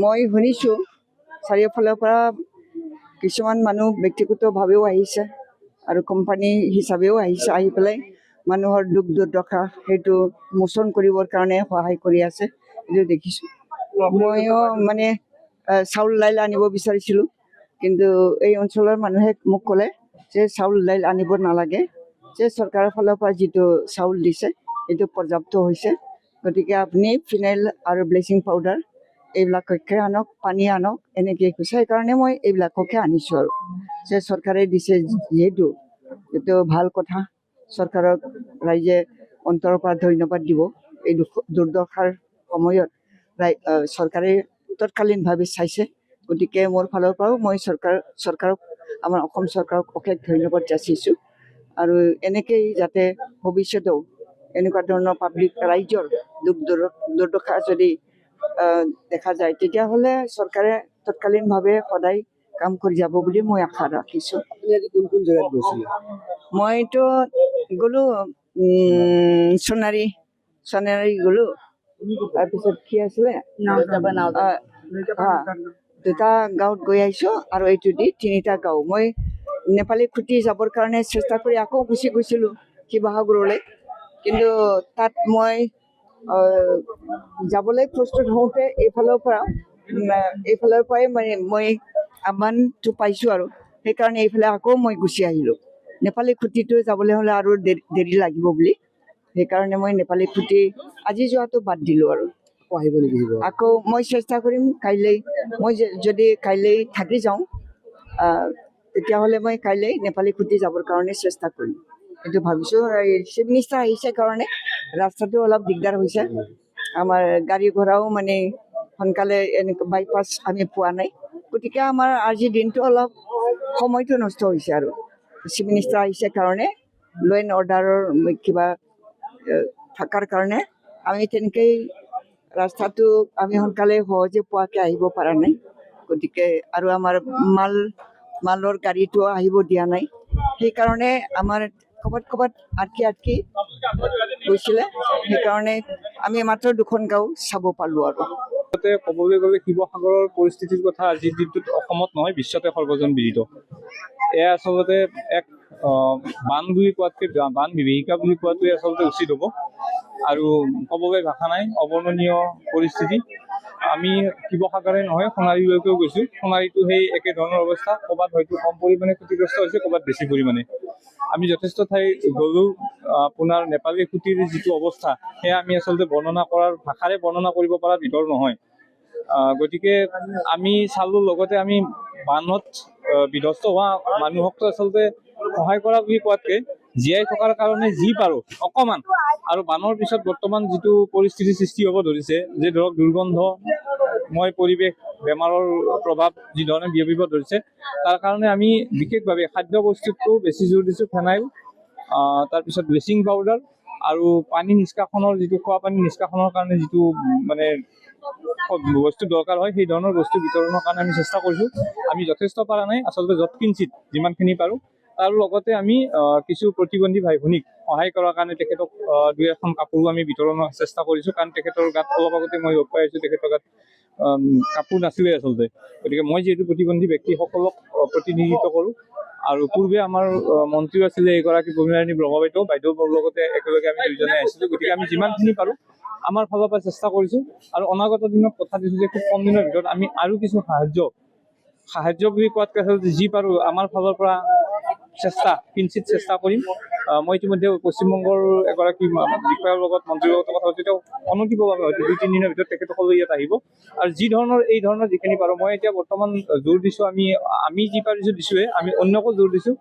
মই শুনিছোঁ চাৰিওফালৰ পৰা কিছুমান মানুহ ব্যক্তিগতভাৱেও আহিছে আৰু কোম্পানী হিচাপেও আহিছে, আহি পেলাই মানুহৰ দুখ দুৰ্দশা সেইটো মোচন কৰিবৰ কাৰণে সহায় কৰি আছে, এইটো দেখিছোঁ। ময়ো মানে চাউল দাইল আনিব বিচাৰিছিলোঁ, কিন্তু এই অঞ্চলৰ মানুহে মোক ক'লে যে চাউল দাইল আনিব নালাগে, যে চৰকাৰৰ ফালৰ পৰা যিটো চাউল দিছে এইটো পৰ্যাপ্ত হৈছে, গতিকে আপুনি ফিনাইল আৰু ব্লিচিং পাউডাৰ এইবিলাককে আনক, পানী আনক, এনেকৈ কৈছে। সেইকাৰণে মই এইবিলাককে আনিছোঁ আৰু যে চৰকাৰে দিছে যিহেতু এইটো ভাল কথা। চৰকাৰক ৰাইজে অন্তৰৰ পৰা ধন্যবাদ দিব। এই দুৰ্দশাৰ সময়ত চৰকাৰে তৎকালীনভাৱে চাইছে, গতিকে মোৰ ফালৰ পৰাও মই চৰকাৰক আমাৰ অসম চৰকাৰক অশেষ ধন্যবাদ যাচিছোঁ। আৰু এনেকেই যাতে ভৱিষ্যতেও এনেকুৱা ধৰণৰ পাব্লিক ৰাইজৰ দুখ দুৰ্দশা যদি দেখা যায়, তেতিয়াহ'লে চৰকাৰে তৎকালীনভাৱে সদায় কাম কৰি যাব বুলি মই আশা ৰাখিছোঁ। কোন কোন জেগাত গৈছিলে? মইতো গ'লোঁ সোণাৰী গ'লোঁ, তাৰপিছত কি আছিলে দুটা গাঁৱত গৈ আহিছোঁ, আৰু এইটো দি 3টা গাঁও। মই নেপালী খুটি যাবৰ কাৰণে চেষ্টা কৰি আকৌ গুচি গৈছিলোঁ শিৱসাগৰলৈ, কিন্তু তাত মই যাবলৈ প্ৰস্তুত হওঁতে এইফালৰ পৰাই মানে মই আহ্বানটো পাইছোঁ, আৰু সেইকাৰণে এইফালে আকৌ মই গুচি আহিলোঁ। নেপালী খুটিটো যাবলৈ হ'লে আৰু দেৰি লাগিব বুলি, সেইকাৰণে মই নেপালী খুটি আজি যোৱাটো বাদ দিলোঁ। আৰু আকৌ মই চেষ্টা কৰিম কাইলৈ, মই যদি কাইলৈ থাকি যাওঁ তেতিয়াহ'লে মই কাইলৈ নেপালী খুটি যাবৰ কাৰণে চেষ্টা কৰিম, এইটো ভাবিছোঁ। চিফ মিনিষ্টাৰ আহিছে কাৰণে ৰাস্তাটো অলপ দিগদাৰ হৈছে, আমাৰ গাড়ী ঘোঁৰাও মানে সোনকালে এনেকৈ বাইপাছ আমি পোৱা নাই, গতিকে আমাৰ আজিৰ দিনটো অলপ সময়টো নষ্ট হৈছে। আৰু চিফ মিনিষ্টাৰ আহিছে কাৰণে ল' এণ্ড অৰ্ডাৰৰ কিবা থকাৰ কাৰণে আমি তেনেকেই ৰাস্তাটো আমি সোনকালে সহজে পোৱাকৈ আহিব পৰা নাই, গতিকে আৰু আমাৰ মালৰ গাড়ীটো আহিব দিয়া নাই, সেইকাৰণে আমাৰ ক'ৰবাত আটকি গৈছিলে, সেইকাৰণে আমি মাত্ৰ 2খন গাঁও চাব পালোঁ। আৰু ক'বলৈ গ'লে শিৱসাগৰৰ পৰিস্থিতিৰ কথা আজিৰ দিনটোত অসমত নহয় বিশ্বতে সৰ্বজনবিদিত। এয়া আচলতে এক বান বুলি কোৱাতকৈ বান বিভীষিকা বুলি কোৱাটোৱে আচলতে উচিত হ'ব, আৰু ক'বলৈ ভাষা নাই, অৱৰ্ণনীয় পৰিস্থিতি। আমি শিৱসাগৰে নহয় সোণাৰীলৈকেও গৈছোঁ, সোণাৰীতো সেই একেধৰণৰ অৱস্থা, ক'ৰবাত হয়তো কম পৰিমাণে ক্ষতিগ্ৰস্ত হৈছে, ক'ৰবাত বেছি পৰিমাণে। আমি যথেষ্ট ঠাই গ'লোঁ। আপোনাৰ নেপালী খুটিৰ যিটো অৱস্থা সেয়া আমি আচলতে ভাষাৰে বৰ্ণনা কৰিব পৰা বিধৰ নহয়। গতিকে আমি চালোঁ, লগতে আমি বানত বিধ্বস্ত হোৱা মানুহকতো আচলতে সহায় কৰা বুলি কোৱাতকৈ জীয়াই থকাৰ কাৰণে যি পাৰোঁ অকণমান, আৰু বানৰ পিছত বৰ্তমান যিটো পৰিস্থিতিৰ সৃষ্টি হ'ব ধৰিছে, যে ধৰক দুৰ্গন্ধময় পৰিৱেশ, বেমাৰৰ প্ৰভাৱ যিধৰণে বিয়পিব ধৰিছে, তাৰ কাৰণে আমি বিশেষভাৱে খাদ্য বস্তুতকৈও বেছি জোৰ দিছোঁ। ফেনাইল, তাৰপিছত ব্লিচিং পাউডাৰ, আৰু পানী নিষ্কাশনৰ যিটো খোৱা পানী নিষ্কাশনৰ কাৰণে যিটো মানে বস্তু দৰকাৰ হয়, সেই ধৰণৰ বস্তু বিতৰণৰ কাৰণে আমি চেষ্টা কৰিছোঁ। আমি যথেষ্ট পৰা নাই, আচলতে যৎকিঞ্চিত যিমানখিনি পাৰোঁ। তাৰ লগতে আমি কিছু প্ৰতিবন্ধী ভাই ভনীক সহায় কৰাৰ কাৰণে তেখেতক 2-এখন কাপোৰো আমি বিতৰণৰ চেষ্টা কৰিছোঁ, কাৰণ তেখেতৰ গাত অলপ আগতে মই লগ পাই আছোঁ তেখেতৰ গাত কাপোৰ নাছিলে আচলতে। গতিকে মই যিহেতু প্ৰতিবন্ধী ব্যক্তিসকলক প্ৰতিনিধিত্ব কৰোঁ, আৰু পূৰ্বে আমাৰ মন্ত্ৰী আছিলে এগৰাকী প্ৰমীলাৰাণী ব্ৰহ্ম বাইদেউৰ লগতে একেলগে আমি দুইজনে আহিছিলোঁ, গতিকে আমি যিমানখিনি পাৰোঁ আমাৰ ফালৰ পৰা চেষ্টা কৰিছোঁ। আৰু অনাগত দিনত কথা দিছোঁ যে খুব কম দিনৰ ভিতৰত আমি আৰু কিছু সাহায্য বুলি কোৱাতকৈ আচলতে যি পাৰোঁ আমাৰ ফালৰ পৰা কিঞ্চিত চেষ্টা কৰিম। মই ইতিমধ্যে পশ্চিমবংগৰ এগৰাকী বিষয়াৰ লগত, মন্ত্ৰীৰ লগত কথা পাতি, তেওঁ অনতিপলমে হয়তো 2-3 দিনৰ ভিতৰত তেখেতসকলে ইয়াত আহিব। আৰু এই ধৰণৰ যিখিনি পাৰোঁ, মই এতিয়া বৰ্তমান জোৰ দিছোঁ, আমি যি পাৰিছোঁ দিছোঁৱে, আমি অন্যকো জোৰ দিছোঁ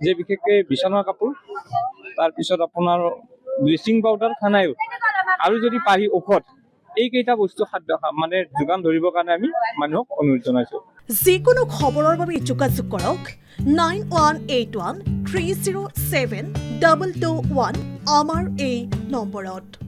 যে বিশেষকৈ বিচনাৰ কাপোৰ, তাৰপিছত আপোনাৰ ব্লিচিং পাউডাৰ, ফেনাইল, আৰু যদি পাৰি ঔষধ, এইকেইটা বস্তু মানে যোগান ধৰিবৰ কাৰণে আমি মানুহক অনুৰোধ জনাইছোঁ। যিকোনো খবৰৰ বাবে যোগাযোগ কৰক 9181 307 221 আমাৰ এই নম্বৰত।